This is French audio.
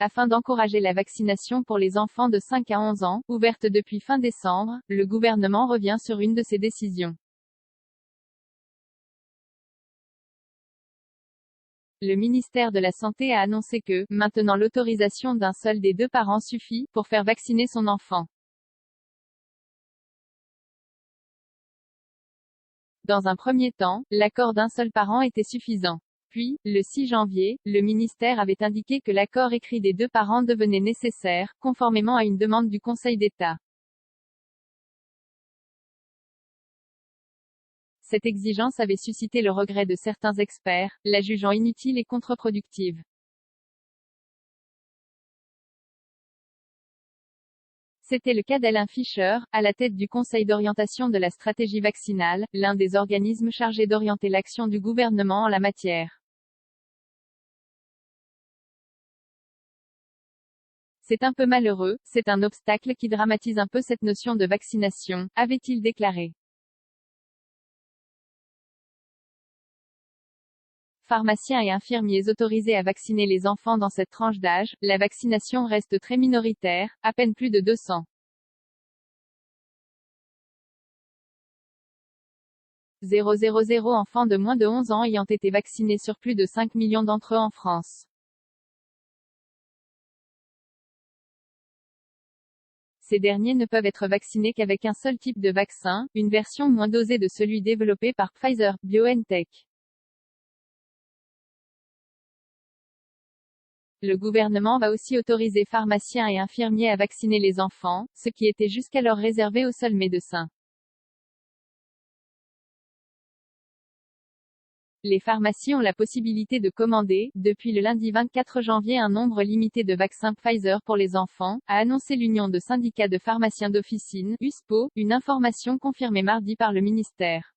Afin d'encourager la vaccination pour les enfants de 5 à 11 ans, ouverte depuis fin décembre, le gouvernement revient sur une de ses décisions. Le ministère de la Santé a annoncé que, maintenant l'autorisation d'un seul des deux parents suffit, pour faire vacciner son enfant. Dans un premier temps, l'accord d'un seul parent était suffisant. Puis, le 6 janvier, le ministère avait indiqué que l'accord écrit des deux parents devenait nécessaire, conformément à une demande du Conseil d'État. Cette exigence avait suscité le regret de certains experts, la jugeant inutile et contre-productive. C'était le cas d'Alain Fischer, à la tête du Conseil d'orientation de la stratégie vaccinale, l'un des organismes chargés d'orienter l'action du gouvernement en la matière. C'est un peu malheureux, c'est un obstacle qui dramatise un peu cette notion de vaccination, avait-il déclaré. Pharmaciens et infirmiers autorisés à vacciner les enfants dans cette tranche d'âge, la vaccination reste très minoritaire, à peine plus de 200. 000 enfants de moins de 11 ans ayant été vaccinés sur plus de 5 millions d'entre eux en France. Ces derniers ne peuvent être vaccinés qu'avec un seul type de vaccin, une version moins dosée de celui développé par Pfizer-BioNTech. Le gouvernement va aussi autoriser pharmaciens et infirmiers à vacciner les enfants, ce qui était jusqu'alors réservé aux seuls médecins. Les pharmacies ont la possibilité de commander, depuis le lundi 24 janvier, un nombre limité de vaccins Pfizer pour les enfants, a annoncé l'Union de syndicats de pharmaciens d'officine, USPO, une information confirmée mardi par le ministère.